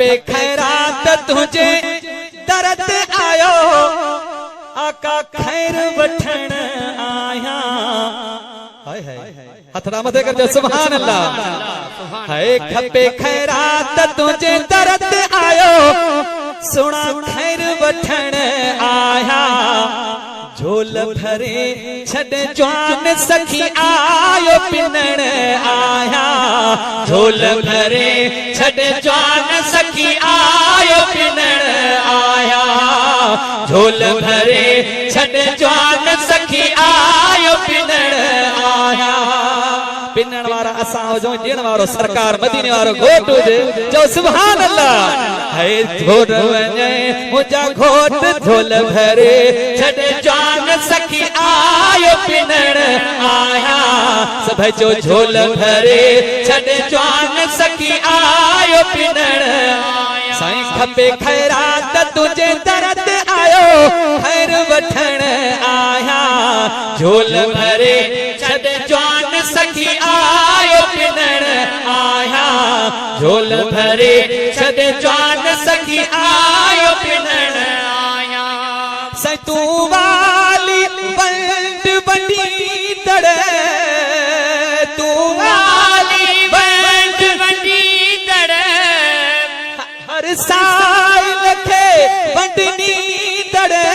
खपे खैरात तुझे दर्द आयो आका खैर वठण आया। हाय हाय हथड़ा मथे कर जा सुभान अल्लाह। हाय खपे खैरात तुझे दर्द आयो सुना खैर वठण आया। झोल भरे छड़ जवान सखी आयो पिनण आया। झोल भरे छड़ जवान सखी आयो पिनण आया। झोल भरे छड़ जवान सखी आयो पिनण आया। पिनण वारा असां हुजो ॾियण वारो सरकार मदीने वारो घोट हुजे जो सुभान अल्लाह। है झोल वञे मुंहिंजा घोट झोल भरे छड़ जवान सखी आयो पिनण आया। सभई जो झोल भरे छड़ जवान सखी आयो पिनण आया। साईं खपे खैरात तुझे दर्द आयो खैर वठण आया। झोल भरे छड़ जवान सखी आयो पिनण आया। झोल भरे छड़ जवान सखी आयो पिनण आया। साईं तू वाली बंड बंडी दड़े तू वाली बंड बंडी दड़े हर साल लखे बंडनी दड़े।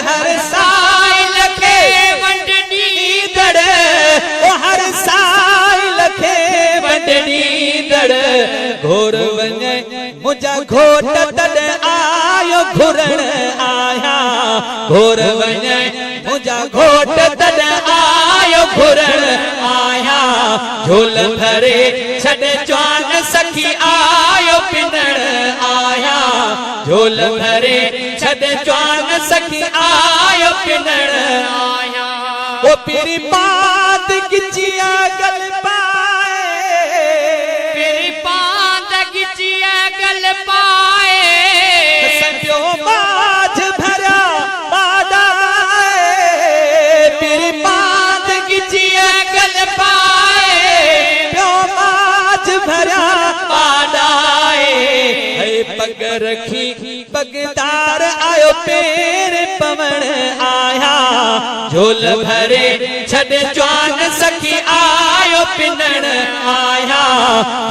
हर साल लखे बंडनी दड़े ओ हर साल लखे बंडनी दड़े। घोर वञे मुंहिंजा घोट तॾ आयो घुरण आया। घोर वञे मुंहिंजा घोट तॾ आयो घुरण आया। झोल भरे छड़ जवान सखी आयो पिनण आया। झोल भरे छड़ जवान सखी आयो पिनण आया। ओ पीरी पात गिचिया गल पाए। पीरी पात गिचिया गल पाए। संजो बाज भरा बादाए। पीरी पात गिचिया गल पाए। प्यो बाज भरा बादाए। है पग रखी पगदार आयो पेर पवण आया। झोल भरे छड़ जवान सखी आयो पिनण आया।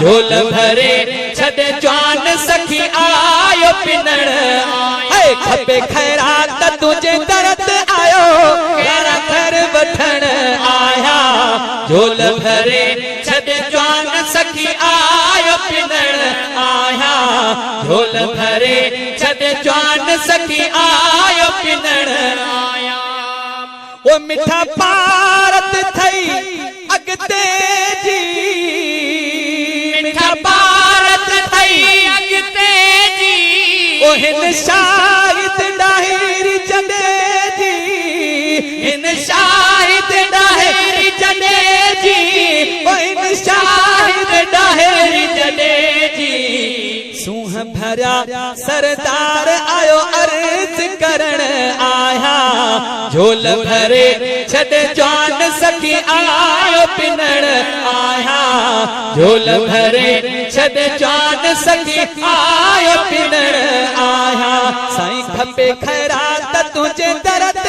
झोल भरे छड़ जवान सखी आयो पिनण आया। खपे खैरात तुझे दर्द आयो खैर वठण आया। झोल भरे छड़ जवान सखी आयो पिनण आया। झोल भरे छड़ जवान सखी आयो पिनण आया। ओ मिठा पारत थई अगते जी। मिठा पारत थई अगते जी। ओ हिन शाहिद डाहिरी जडे जी। हिन शाहिद डाहिरी जडे जी। ओ हिन शाहिद डाहिरी जडे जी। सूह भरा सरदार आयो अर्ज करण आया। झोल भरे छड़ जवान सखी आयो पिनण आया। झोल भरे छड़ जवान सखी आयो पिनण आया। साईं खपे खैरात तुझे दर्द